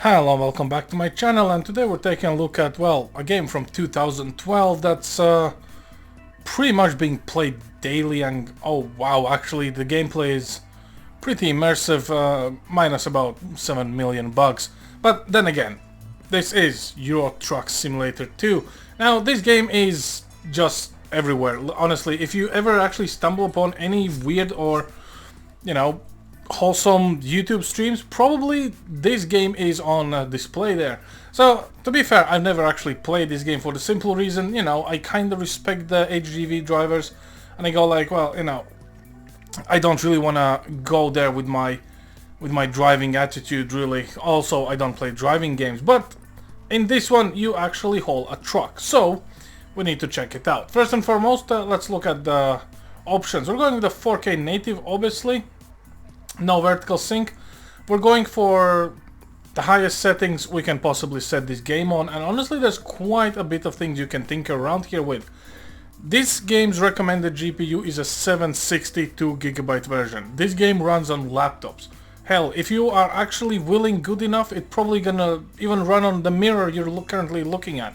Hello, welcome back to my channel, and today we're taking a look at, well, a game from 2012 that's pretty much being played daily, and oh wow, actually the gameplay is pretty immersive, minus about 7 million bugs. But then again, this is Euro Truck Simulator 2. Now, this game is just everywhere. Honestly, if you ever actually stumble upon any weird or, you know, wholesome YouTube streams, probably this game is on display there. So, to be fair, I've never actually played this game for the simple reason, you know, I kind of respect the HGV drivers, and I go like, well, you know, I don't really want to go there with my driving attitude, really. Also, I don't play driving games, but in this one, you actually haul a truck, so we need to check it out. First and foremost, let's look at the options. We're going with the 4K native, obviously. No vertical sync. We're going for the highest settings we can possibly set this game on, and honestly there's quite a bit of things you can tinker around here with. This game's recommended GPU is a 762GB version. This game runs on laptops. Hell, if you are actually willing good enough, it's probably gonna even run on the mirror you're currently looking at.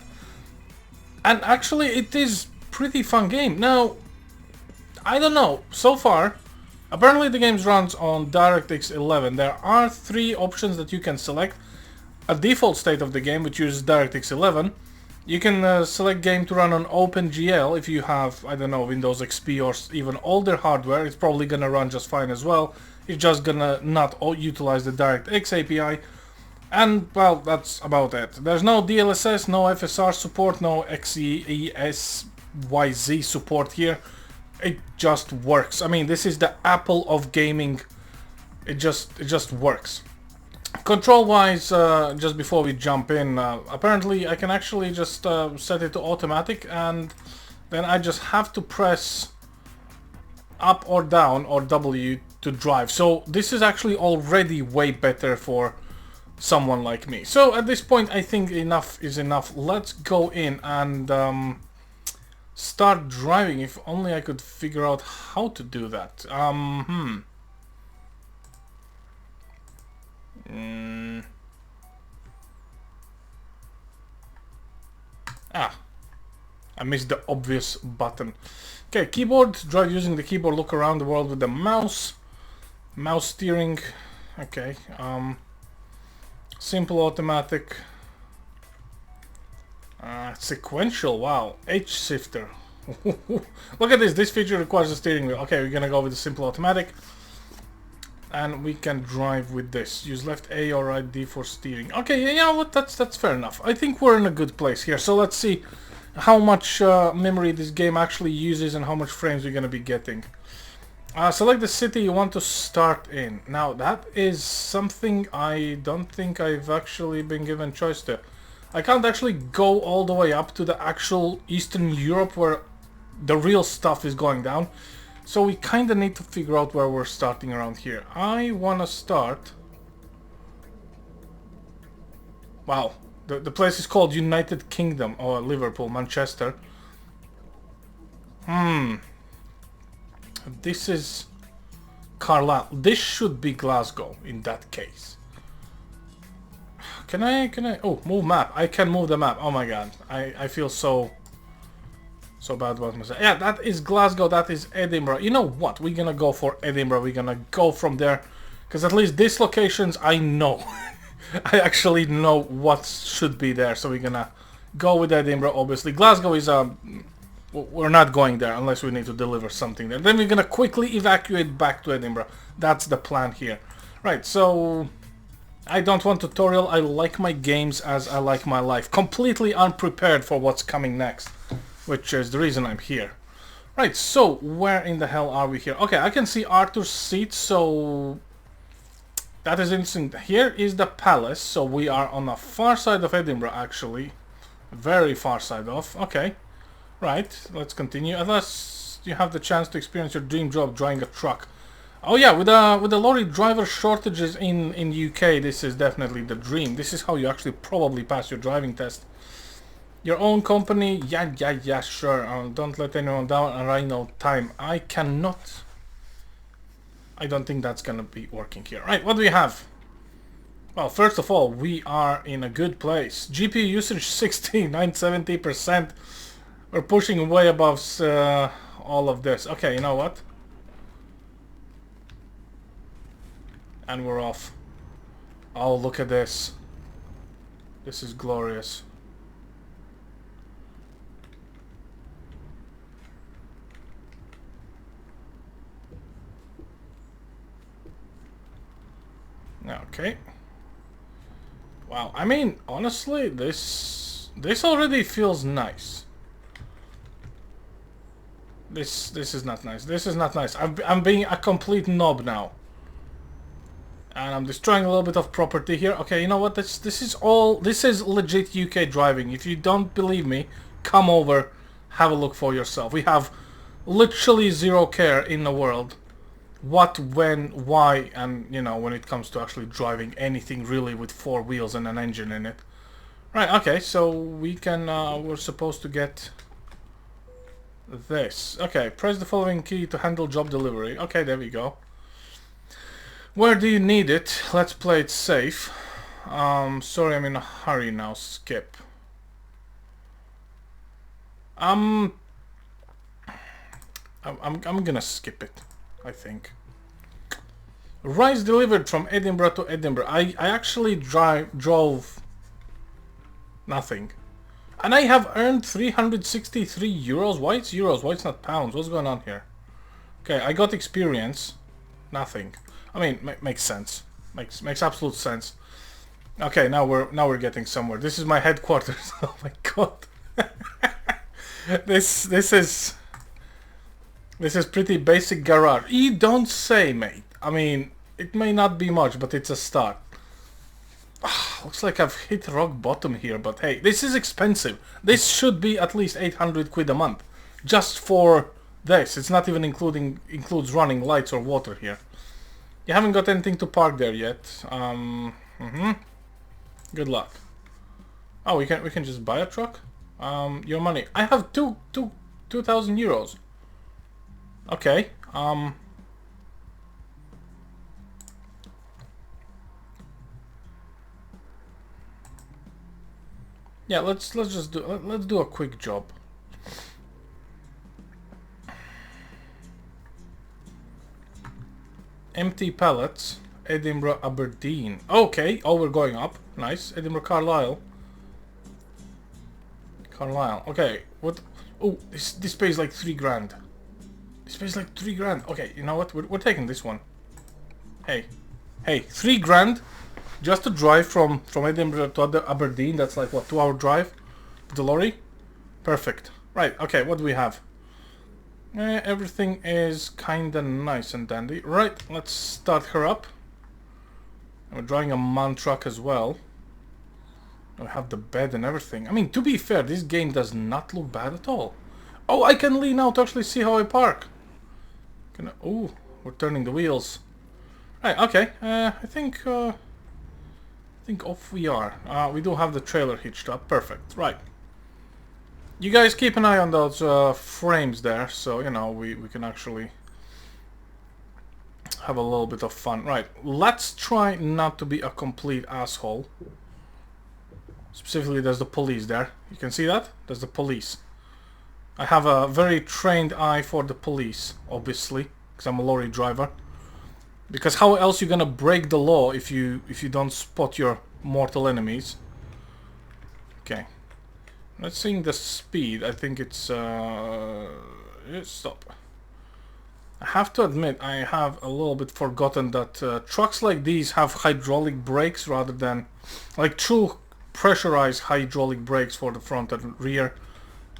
And actually it is pretty fun game. Now, I don't know, so far apparently the game runs on DirectX 11. There are 3 options that you can select. A default state of the game, which uses DirectX 11. You can select game to run on OpenGL if you have, I don't know, Windows XP or even older hardware. It's probably gonna run just fine as well. It's just gonna not utilize the DirectX API. And, well, that's about it. There's no DLSS, no FSR support, no XeSYZ support here. It just works. I mean, this is the Apple of gaming. It just works. Control wise, just before we jump in, apparently I can actually just set it to automatic, and then I just have to press up or down or W to drive. So this is actually already way better for someone like me. So at this point I think enough is enough. Let's go in and start driving. If only I could figure out how to do that. I missed the obvious button. Okay, keyboard, drive using the keyboard, look around the world with the mouse. Mouse steering, okay. Simple automatic. Sequential, wow. H shifter. Look at this, this feature requires a steering wheel. Okay, we're gonna go with the simple automatic. And we can drive with this. Use left A or right D for steering. Okay, yeah, you know what, that's fair enough. I think we're in a good place here. So let's see how much memory this game actually uses and how much frames we're gonna be getting. Select the city you want to start in. Now, that is something I don't think I've actually been given choice to. I can't actually go all the way up to the actual Eastern Europe where the real stuff is going down. So we kind of need to figure out where we're starting around here. I want to start... Wow, the place is called United Kingdom, or Liverpool, Manchester. This is Carlisle. This should be Glasgow in that case. Can I, oh, move map. I can move the map. Oh my god. I feel so bad about myself. Yeah, that is Glasgow, that is Edinburgh. You know what? We're gonna go for Edinburgh. We're gonna go from there. Because at least these locations I know. I actually know what should be there. So we're gonna go with Edinburgh, obviously. Glasgow is, we're not going there unless we need to deliver something there. Then we're gonna quickly evacuate back to Edinburgh. That's the plan here. Right, so... I don't want tutorial, I like my games as I like my life. Completely unprepared for what's coming next, which is the reason I'm here. Right, so where in the hell are we here? Okay, I can see Arthur's Seat, so that is interesting. Here is the palace, so we are on the far side of Edinburgh actually. Very far side off, okay. Right, let's continue. Unless you have the chance to experience your dream job driving a truck. Oh yeah, with the lorry driver shortages in UK, this is definitely the dream. This is how you actually probably pass your driving test. Your own company, yeah, sure. Don't let anyone down, and I know time. I cannot. I don't think that's gonna be working here. Right, what do we have? Well, first of all, we are in a good place. GPU usage 69-70%. We're pushing way above all of this. Okay, you know what? And we're off. Oh, look at this. This is glorious. Okay. Wow, I mean, honestly, this already feels nice. This is not nice. This is not nice. I'm being a complete knob now. And I'm destroying a little bit of property here. Okay, you know what? This is legit UK driving. If you don't believe me, come over, have a look for yourself. We have literally zero care in the world. What, when, why, and you know, when it comes to actually driving anything really with four wheels and an engine in it. Right, okay, so we can, we're supposed to get this. Okay, press the following key to handle job delivery. Okay, there we go. Where do you need it? Let's play it safe. Sorry, I'm in a hurry now. Skip. I'm gonna skip it, I think. Rice delivered from Edinburgh to Edinburgh. I actually drove nothing. And I have earned 363 euros. Why it's euros? Why it's not pounds? What's going on here? Okay, I got experience. Nothing. I mean, makes sense. Makes absolute sense. Okay, now we're getting somewhere. This is my headquarters. Oh my god. This is pretty basic garage. You don't say, mate. I mean, it may not be much, but it's a start. Looks like I've hit rock bottom here, but hey, this is expensive. This should be at least 800 quid a month. Just for this. It's not even includes running lights or water here. You haven't got anything to park there yet. Good luck. Oh, we can just buy a truck? Your money. I have 2,000 euros. Okay. Yeah, let's do a quick job. Empty pallets. Edinburgh, Aberdeen. Okay. Oh, we're going up. Nice. Edinburgh, Carlisle. Carlisle. Okay. What? Oh, this pays like 3 grand. This pays like 3 grand. Okay, you know what? We're taking this one. Hey, 3 grand just to drive from Edinburgh to Aberdeen. That's like what, 2-hour drive with the lorry. Perfect. Right. Okay. What do we have? Everything is kinda nice and dandy. Right. Let's start her up. We're driving a MAN truck as well. We have the bed and everything. I mean, to be fair, this game does not look bad at all. Oh, I can lean out to actually see how I park. Oh, we're turning the wheels. Right, okay. I think off we are. We do have the trailer hitched up. Perfect. Right. You guys keep an eye on those frames there, so you know we can actually have a little bit of fun. Right. Let's try not to be a complete asshole. Specifically, there's the police there. You can see that? There's the police. I have a very trained eye for the police, obviously, because I'm a lorry driver. Because how else you gonna break the law if you don't spot your mortal enemies? Okay. Let's see the speed. I think it's stop. I have to admit I have a little bit forgotten that trucks like these have hydraulic brakes rather than like true pressurized hydraulic brakes for the front and rear,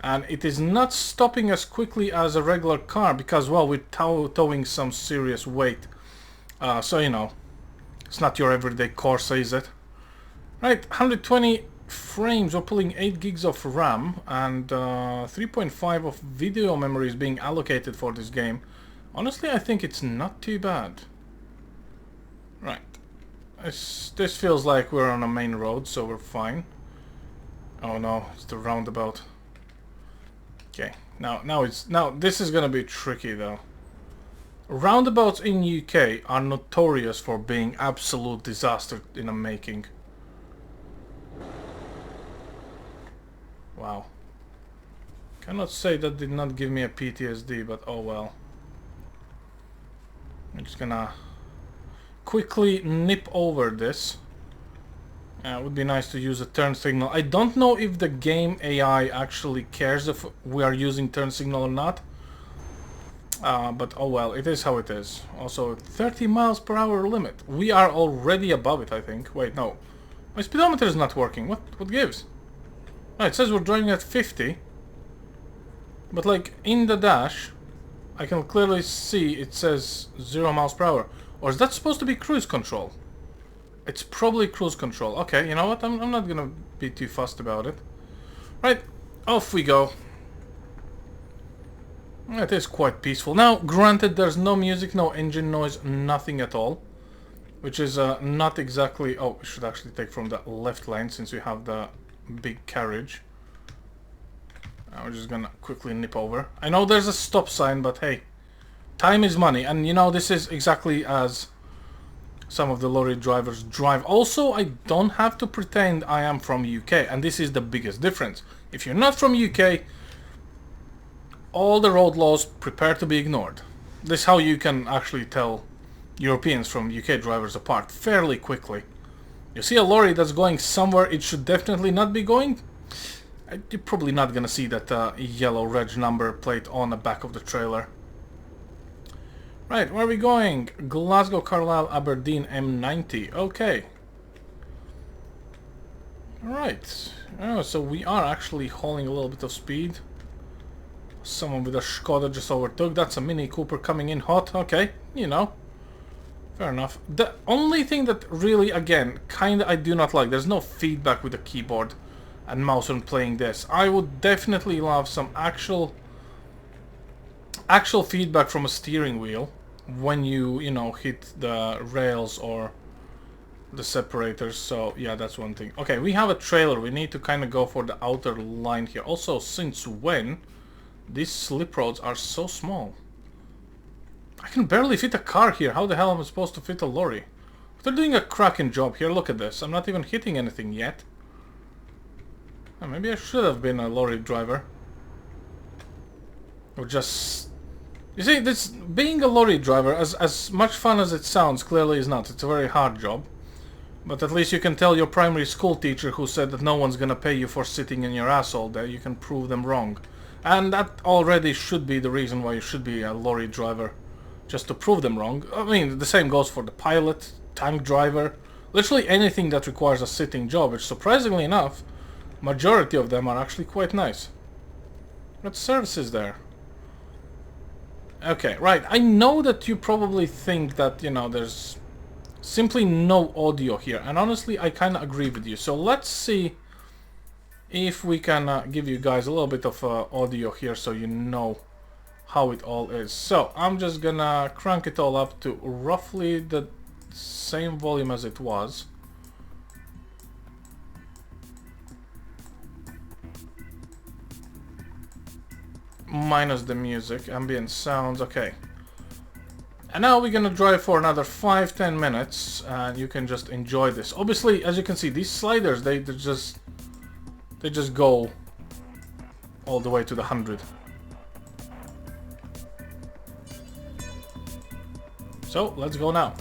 and it is not stopping as quickly as a regular car because, well, we're towing some serious weight, so you know it's not your everyday Corsa, is it? Right, 120 frames. We're pulling 8 gigs of RAM and 3.5 of video memory is being allocated for this game. Honestly, I think it's not too bad. Right. This feels like we're on a main road, so we're fine. Oh no, it's the roundabout. Okay, now this is gonna be tricky though. Roundabouts in UK are notorious for being absolute disaster in the making. Wow. Cannot say that did not give me a PTSD, but oh well. I'm just gonna quickly nip over this. It would be nice to use a turn signal. I don't know if the game AI actually cares if we are using turn signal or not. But oh well, it is how it is. Also, 30 miles per hour limit. We are already above it, I think. Wait, no. My speedometer is not working. What gives? Oh, it says we're driving at 50. But like, in the dash, I can clearly see it says 0 miles per hour. Or is that supposed to be cruise control? It's probably cruise control. Okay, you know what? I'm not gonna be too fussed about it. Right, off we go. It is quite peaceful. Now, granted, there's no music, no engine noise, nothing at all. Which is not exactly... Oh, we should actually take from the left lane since we have the big carriage. We're just gonna quickly nip over. I know there's a stop sign, but hey, time is money. And you know, this is exactly as some of the lorry drivers drive. Also, I don't have to pretend I am from UK, and this is the biggest difference. If you're not from UK, all the road laws prepare to be ignored. This is how you can actually tell Europeans from UK drivers apart fairly quickly. You see a lorry that's going somewhere it should definitely not be going, you're probably not gonna see that yellow reg number plate on the back of the trailer. Right, where are we going? Glasgow, Carlisle, Aberdeen, M90. Okay. Alright. Oh, so we are actually hauling a little bit of speed. Someone with a Skoda just overtook. That's a Mini Cooper coming in hot. Okay, you know. Fair enough. The only thing that really, again, kinda I do not like, there's no feedback with the keyboard and mouse when playing this. I would definitely love some actual feedback from a steering wheel when you know, hit the rails or the separators. So yeah, that's one thing. Okay, we have a trailer. We need to kind of go for the outer line here. Also, since when these slip roads are so small? I can barely fit a car here. How the hell am I supposed to fit a lorry? They're doing a cracking job here. Look at this. I'm not even hitting anything yet. Oh, maybe I should have been a lorry driver. Or just... You see, this being a lorry driver, as much fun as it sounds, clearly is not. It's a very hard job. But at least you can tell your primary school teacher who said that no one's gonna pay you for sitting in your ass all day. You can prove them wrong. And that already should be the reason why you should be a lorry driver. Just to prove them wrong. I mean, the same goes for the pilot, tank driver, literally anything that requires a sitting job, which surprisingly enough, majority of them are actually quite nice. What service is there? Okay, right. I know that you probably think that, you know, there's simply no audio here. And honestly, I kind of agree with you. So let's see if we can give you guys a little bit of audio here so you know how it all is. So I'm just gonna crank it all up to roughly the same volume as it was. Minus the music, ambient sounds, okay. And now we're gonna drive for another 5-10 minutes and you can just enjoy this. Obviously, as you can see, these sliders, they just go all the way to the 100. So, let's go now.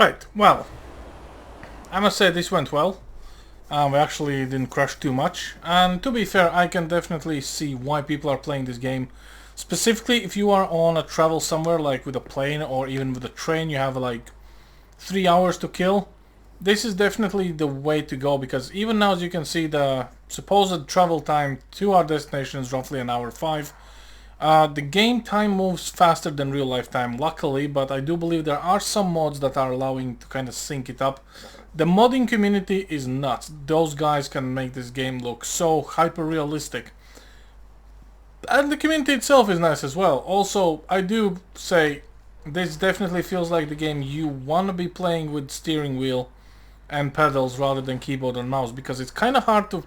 Right, well, I must say this went well. We actually didn't crash too much, and to be fair, I can definitely see why people are playing this game. Specifically, if you are on a travel somewhere, like with a plane or even with a train, you have like 3 hours to kill. This is definitely the way to go, because even now, as you can see, the supposed travel time to our destination is roughly 1:05. The game time moves faster than real life time, luckily, but I do believe there are some mods that are allowing to kind of sync it up. The modding community is nuts. Those guys can make this game look so hyper realistic. And the community itself is nice as well. Also, I do say this definitely feels like the game you want to be playing with steering wheel and pedals rather than keyboard and mouse, because it's kind of hard to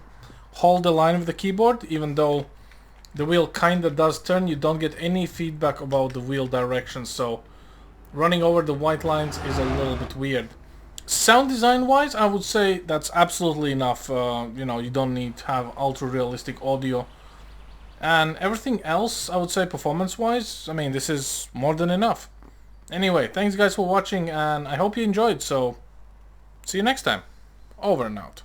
hold the line with the keyboard. Even though the wheel kind of does turn, you don't get any feedback about the wheel direction, so running over the white lines is a little bit weird. Sound design wise, I would say that's absolutely enough. You know, you don't need to have ultra realistic audio. And everything else, I would say performance wise, I mean, this is more than enough. Anyway, thanks guys for watching, and I hope you enjoyed, so see you next time. Over and out.